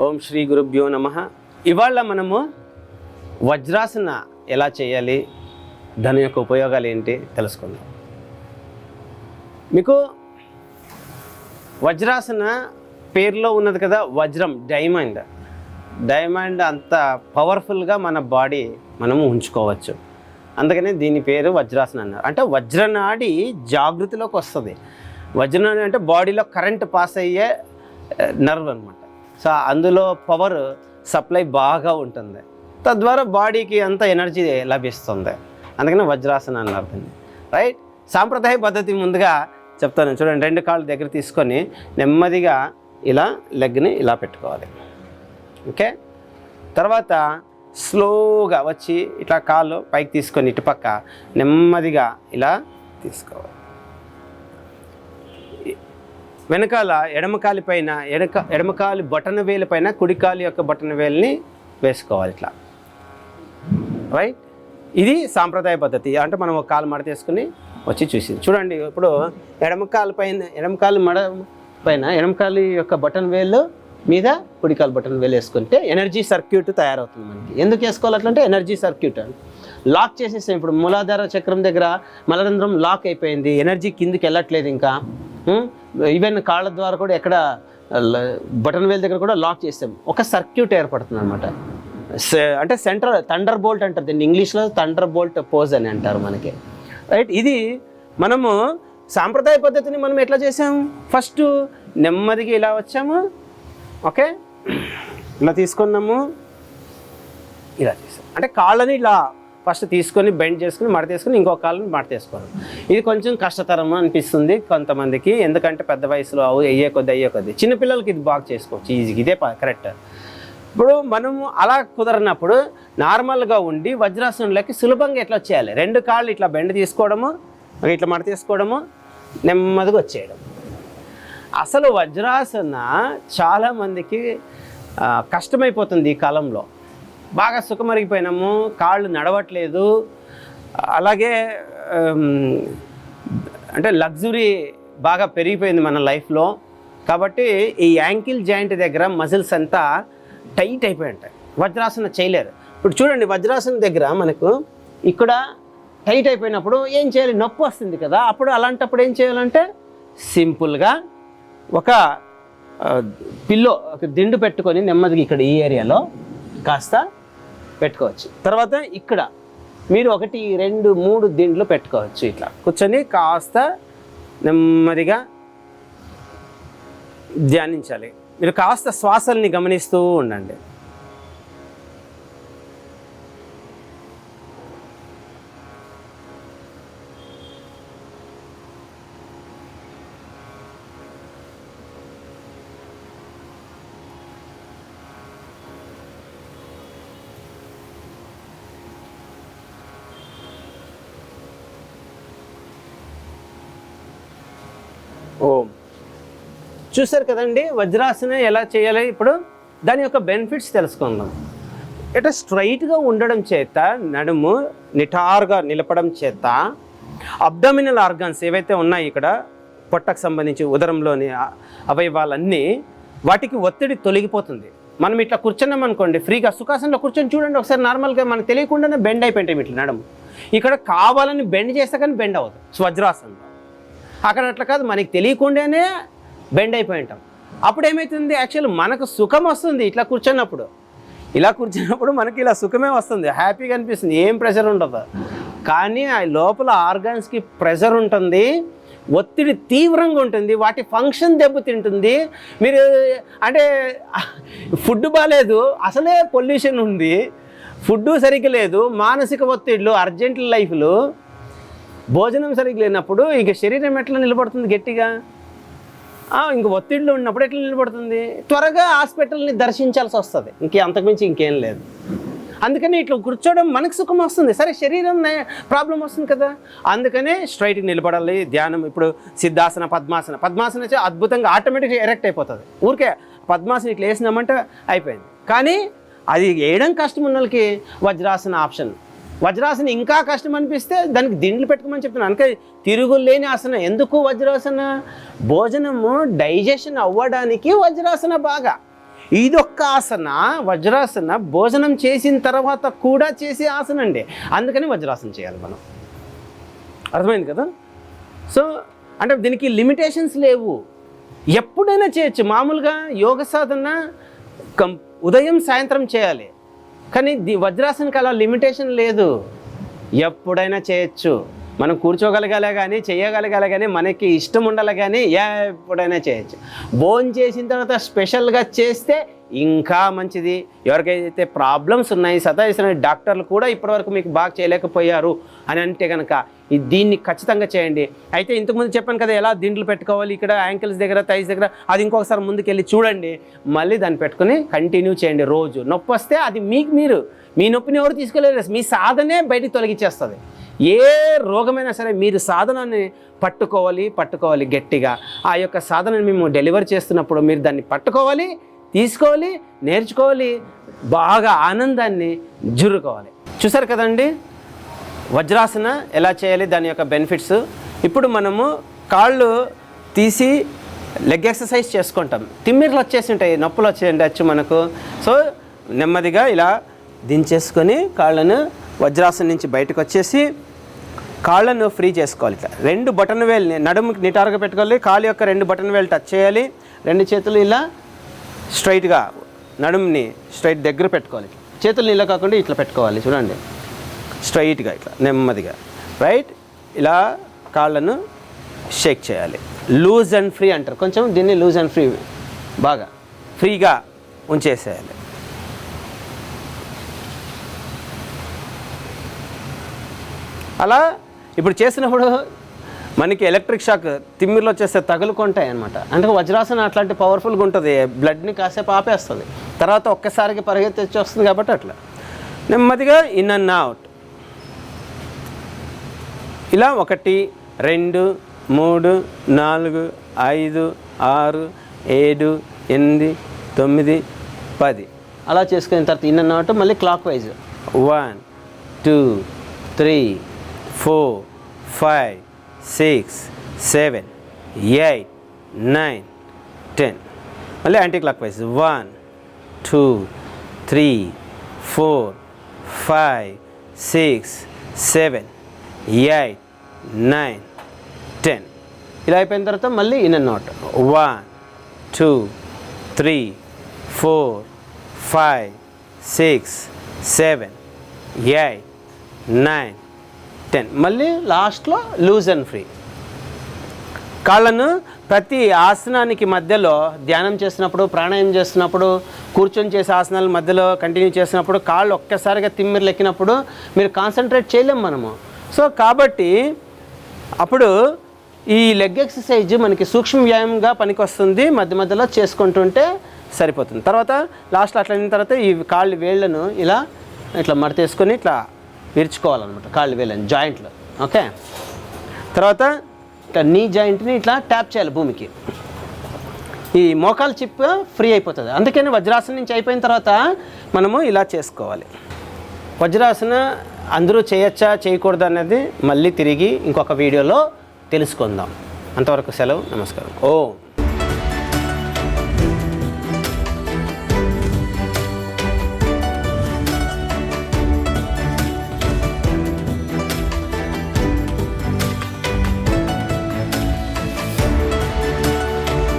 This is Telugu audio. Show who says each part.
Speaker 1: ఓం శ్రీ గురుభ్యో నమః. ఇవాళ మనము వజ్రాసన ఎలా చేయాలి, దాని యొక్క ఉపయోగాలు ఏంటి తెలుసుకుందాం. మీకు వజ్రాసన పేరులో ఉన్నది కదా, వజ్రం, డైమండ్ అంత పవర్ఫుల్గా మన బాడీ మనము ఉంచుకోవచ్చు. అందుకనే దీని పేరు వజ్రాసన అన్నారు. అంటే వజ్రనాడి జాగృతిలోకి వస్తుంది. వజ్రనాడి అంటే బాడీలో కరెంట్ పాస్ అయ్యే నర్వ్ అనమాట. సో అందులో పవర్ సప్లై బాగా ఉంటుంది, తద్వారా బాడీకి అంత ఎనర్జీ లభిస్తుంది. అందుకని వజ్రాసన అన్నారు దాన్ని, రైట్. సాంప్రదాయ పద్ధతి ముందుగా చెప్తాను చూడండి. 2 కాళ్ళు దగ్గర తీసుకొని నెమ్మదిగా ఇలా లెగ్ని ఇలా పెట్టుకోవాలి. ఓకే, తర్వాత స్లోగా వచ్చి ఇట్లా కాళ్ళు పైకి తీసుకొని ఇటుపక్క నెమ్మదిగా ఇలా తీసుకోవాలి. వెనకాల ఎడమకాలి పైన ఎడమకాలి బొటన వేలు పైన కుడికాలి యొక్క బొటన వేలుని వేసుకోవాలి ఇట్లా, రైట్. ఇది సాంప్రదాయ పద్ధతి. అంటే మనం ఒక కాలు మడ తీసుకుని వచ్చి చూసి చూడండి. ఇప్పుడు ఎడమకాలి యొక్క బటన్ వేలు మీద కుడికాలు బటన్ వేలు వేసుకుంటే ఎనర్జీ సర్క్యూట్ తయారవుతుంది మనకి. ఎందుకు వేసుకోవాలి అట్లంటే ఎనర్జీ సర్క్యూట్ లాక్ చేసేసాం. ఇప్పుడు మూలాధార చక్రం దగ్గర మలరంధ్రం లాక్ అయిపోయింది, ఎనర్జీ కిందికి వెళ్ళట్లేదు. ఇంకా ఈవెన్ కాళ్ళ ద్వారా కూడా ఎక్కడ బటన్ వేల్ దగ్గర కూడా లాక్ చేసాం. ఒక సర్క్యూట్ ఏర్పడుతుంది అనమాట. అంటే థండర్ బోల్ట్ అంటారు దీన్ని, ఇంగ్లీష్లో థండర్ బోల్ట్ పోజ్ అని అంటారు మనకి, రైట్. ఇది మనము సాంప్రదాయ పద్ధతిని మనం ఎట్లా చేసాము, ఫస్ట్ నెమ్మదిగా ఇలా వచ్చాము, ఓకే, ఇలా తీసుకున్నాము, ఇలా చేసాము. అంటే కాళ్ళని ఇలా ఫస్ట్ తీసుకొని బెండ్ చేసుకుని మడ తీసుకుని ఇంకో కాళ్ళని మడ తీసుకోవడం. ఇది కొంచెం కష్టతరం అనిపిస్తుంది కొంతమందికి, ఎందుకంటే పెద్ద వయసులో అయ్యే కొద్ది చిన్నపిల్లలకి ఇది బాగా చేసుకోవచ్చు ఈజీగా, ఇదే కరెక్ట్. ఇప్పుడు మనము అలా కుదరనప్పుడు నార్మల్గా ఉండి వజ్రాసనంలోకి సులభంగా ఎట్లా వచ్చేయాలి, 2 కాళ్ళు ఇట్లా బెండ్ తీసుకోవడము, ఇట్లా మడ తీసుకోవడము, నెమ్మదిగా వచ్చేయడం. అసలు వజ్రాసన చాలామందికి కష్టమైపోతుంది ఈ కాలంలో. బాగా సుఖమరిగిపోయినాము, కాళ్ళు నడవట్లేదు, అలాగే అంటే లగ్జరీ బాగా పెరిగిపోయింది మన లైఫ్లో. కాబట్టి ఈ యాంకిల్ జాయింట్ దగ్గర మజిల్స్ అంతా టైట్ అయిపోయి ఉంటాయి, వజ్రాసన చేయలేరు. ఇప్పుడు చూడండి, వజ్రాసన దగ్గర మనకు ఇక్కడ టైట్ అయిపోయినప్పుడు ఏం చేయాలి, నొప్పి వస్తుంది కదా. అప్పుడు అలాంటప్పుడు ఏం చేయాలంటే సింపుల్గా ఒక పిల్లో, ఒక దిండు పెట్టుకొని నెమ్మదిగా ఇక్కడ ఈ ఏరియాలో కాస్త పెట్టుకోవచ్చు. తర్వాత ఇక్కడ మీరు 1, 2, 3 దిండ్లు పెట్టుకోవచ్చు. ఇట్లా కూర్చొని కాస్త నెమ్మదిగా ధ్యానించాలి. మీరు కాస్త శ్వాసల్ని గమనిస్తూ ఉండండి. ఓం. చూసారు కదండి వజ్రాసన ఎలా చేయాలి. ఇప్పుడు దాని యొక్క బెనిఫిట్స్ తెలుసుకుందాం. ఇట్లా స్ట్రైట్గా ఉండడం చేత, నడుము నిటారుగా నిలపడం చేత అబ్డామినల్ ఆర్గాన్స్ ఏవైతే ఉన్నాయి ఇక్కడ పొట్టకు సంబంధించి ఉదరంలోని అవయవాలన్నీ, వాటికి ఒత్తిడి తొలగిపోతుంది. మనం ఇట్లా కూర్చున్నాం అనుకోండి, ఫ్రీగా సుఖాసనంలో కూర్చొని చూడండి ఒకసారి, నార్మల్గా మనకు తెలియకుండానే బెండ్ అయిపోయింటాం ఇట్లా నడుము. ఇక్కడ కావాలని బెండ్ చేస్తే కానీ బెండ్ అవ్వదు వజ్రాసనంలో. అక్కడ అట్లా కాదు, మనకి తెలియకుండానే బెండ్ అయిపోయి ఉంటాం. అప్పుడు ఏమవుతుంది, యాక్చువల్ మనకు సుఖం వస్తుంది ఇట్లా కూర్చున్నప్పుడు. ఇలా కూర్చున్నప్పుడు మనకి ఇలా సుఖమే వస్తుంది, హ్యాపీగా అనిపిస్తుంది, ఏం ప్రెషర్ ఉండదు. కానీ ఆ లోపల ఆర్గాన్స్కి ప్రెషర్ ఉంటుంది, ఒత్తిడి తీవ్రంగా ఉంటుంది, వాటి ఫంక్షన్ దెబ్బతింటుంది. మీరు అంటే ఫుడ్ బాగాలేదు, అసలే పొల్యూషన్ ఉంది, ఫుడ్ సరిగ్గా లేదు, మానసిక ఒత్తిళ్ళు, అర్జెంట్ లైఫ్లు, భోజనం సరిగ్గా లేనప్పుడు ఇక శరీరం ఎట్లా నిలబడుతుంది గట్టిగా, ఇంక ఒత్తిడిలో ఉన్నప్పుడు ఎట్లా నిలబడుతుంది, త్వరగా హాస్పిటల్ని దర్శించాల్సి వస్తుంది. అంతకుమించి ఇంకేం లేదు. అందుకని ఇట్లా కూర్చోవడం మనకు సుఖం వస్తుంది, సరే శరీరం ప్రాబ్లం వస్తుంది కదా. అందుకనే స్ట్రైట్గా నిలబడాలి. ధ్యానం ఇప్పుడు సిద్ధాసన, పద్మాసన అద్భుతంగా ఆటోమేటిక్గా ఎరెక్ట్ అయిపోతుంది. ఊరికే పద్మాసన ఇట్లా వేసినామంటే అయిపోయింది. కానీ అది వేయడం కష్టం ఉన్న వాళ్ళకి వజ్రాసన ఆప్షన్. వజ్రాసన ఇంకా కష్టం అనిపిస్తే దానికి దిండ్లు పెట్టుకోమని చెప్తున్నాను. అందుకే తిరుగులేని ఆసన. ఎందుకు వజ్రాసన? భోజనము డైజెషన్ అవ్వడానికి వజ్రాసన బాగా. ఇదొక్క ఆసన వజ్రాసన భోజనం చేసిన తర్వాత కూడా చేసే ఆసన అండి. అందుకని వజ్రాసన చేయాలి మనం. అర్థమైంది కదా? సో అంటే దీనికి లిమిటేషన్స్ లేవు, ఎప్పుడైనా చేయొచ్చు. మామూలుగా యోగ సాధన ఉదయం సాయంత్రం చేయాలి, కానీ వజ్రాసనకి అలా లిమిటేషన్ లేదు, ఎప్పుడైనా చేయొచ్చు. మనం కూర్చోగలగాలి కానీ చేయగలగాలి కానీ మనకి ఇష్టం ఉండాలి కానీ ఎప్పుడైనా చేయొచ్చు. భోజనం చేసిన తర్వాత స్పెషల్గా చేస్తే ఇంకా మంచిది. ఎవరికైతే ప్రాబ్లమ్స్ ఉన్నాయి, సతాయిస్తున్న డాక్టర్లు కూడా ఇప్పటివరకు మీకు బాగా చేయలేకపోయారు అని అంటే కనుక దీన్ని ఖచ్చితంగా చేయండి. అయితే ఇంతకుముందు చెప్పాను కదా ఎలా దిండ్లు పెట్టుకోవాలి, ఇక్కడ యాంకిల్స్ దగ్గర థైస్ దగ్గర, అది ఇంకొకసారి ముందుకెళ్ళి చూడండి, మళ్ళీ దాన్ని పెట్టుకుని కంటిన్యూ చేయండి. రోజు నొప్పి వస్తే అది మీరు మీ నొప్పిని ఎవరు తీసుకెళ్ళలేరు, మీ సాధనే బయటికి తొలగించేస్తుంది. ఏ రోగమైనా సరే మీరు సాధనాన్ని పట్టుకోవాలి గట్టిగా. ఆ యొక్క సాధనని మేము డెలివర్ చేస్తున్నప్పుడు మీరు దాన్ని పట్టుకోవాలి, తీసుకోవాలి, నేర్చుకోవాలి, బాగా ఆనందాన్ని జుర్రుకోవాలి. చూసారు కదండి వజ్రాసన ఎలా చేయాలి, దాని యొక్క బెనిఫిట్స్. ఇప్పుడు మనము కాళ్ళు తీసి లెగ్ ఎక్సర్సైజ్ చేసుకుంటాం. తిమ్మిర్లు వచ్చేసి ఉంటాయి, నొప్పులు వచ్చేసి మనకు. సో నెమ్మదిగా ఇలా దించేసుకొని కాళ్ళను వజ్రాసనం నుంచి బయటకు వచ్చేసి కాళ్ళను ఫ్రీ చేసుకోవాలి. ఇట్లా 2 బటన్ వేలు నడుముకి నిటారుగా పెట్టుకోవాలి. కాళ్ళ యొక్క 2 బటన్ వేలు టచ్ చేయాలి. 2 చేతులు ఇలా స్ట్రైట్గా నడుముని స్ట్రైట్ దగ్గర పెట్టుకోవాలి. చేతులు ఇలా కాకుండా ఇట్లా పెట్టుకోవాలి. చూడండి, స్ట్రైట్గా ఇట్లా నెమ్మదిగా రైట్. ఇలా కాళ్ళను షేక్ చేయాలి. లూజ్ అండ్ ఫ్రీ అంటారు. కొంచెం దీన్ని లూజ్ అండ్ ఫ్రీ బాగా ఫ్రీగా ఉంచేసేయాలి. అలా ఇప్పుడు చేసినప్పుడు మనకి ఎలక్ట్రిక్ షాక్ తిమ్మిర్లు వచ్చేస్తే తగులుకుంటాయి అనమాట. అంటే వజ్రాసన అట్లాంటి పవర్ఫుల్గా ఉంటుంది, బ్లడ్ని కాసేపు ఆపేస్తుంది, తర్వాత ఒక్కసారికి పరిగెత్తి వస్తుంది. కాబట్టి అట్లా నెమ్మదిగా ఇన్ అండ్ అవుట్. ఇలా 1 2 3 4 5 6 7 8 9 10 అలా చేసుకున్న తర్వాత ఇన్ అండ్ అవుట్. మళ్ళీ క్లాక్ వైజ్ 1 2 3 4 5 6 7 8 9 10. మళ్ళీ యాంటీ క్లాక్ వైజ్ 1 2 3 4 5 6 7 8 9 10. ఇలా అయిపోయిన తర్వాత మళ్ళీ ఇన్ అండ్ అవుట్ 1 2 3 4 5 6 7 8 9 10. మళ్ళీ లాస్ట్లో లూజ్ అండ్ ఫ్రీ. కాళ్ళను ప్రతి ఆసనానికి మధ్యలో ధ్యానం చేసినప్పుడు, ప్రాణాయామం చేస్తున్నప్పుడు, కూర్చొని చేసే ఆసనాల మధ్యలో కంటిన్యూ చేసినప్పుడు కాళ్ళు ఒక్కసారిగా తిమ్మిర్లు ఎక్కినప్పుడు మీరు కాన్సన్ట్రేట్ చేయలేము మనము. సో కాబట్టి అప్పుడు ఈ లెగ్ ఎక్సర్సైజ్ మనకి సూక్ష్మ వ్యాయామంగా పనికొస్తుంది. మధ్య మధ్యలో చేసుకుంటుంటే సరిపోతుంది. తర్వాత లాస్ట్లో అట్లా అయిన తర్వాత ఈ కాళ్ళు వేళ్ళను ఇలా ఇట్లా మడతేసుకొని ఇట్లా విరుచుకోవాలన్నమాట, కాళ్ళు వేళ్ళని జాయింట్లు. ఓకే, తర్వాత ఇట్లా నీ జాయింట్ని ఇట్లా ట్యాప్ చేయాలి భూమికి. ఈ మోకాలు చిప్ ఫ్రీ అయిపోతుంది. అందుకని వజ్రాసనం నుంచి అయిపోయిన తర్వాత మనము ఇలా చేసుకోవాలి. వజ్రాసన అందరూ చేయొచ్చా చేయకూడదు అనేది మళ్ళీ తిరిగి ఇంకొక వీడియోలో తెలుసుకుందాం. అంతవరకు సెలవు, నమస్కారం. ఓం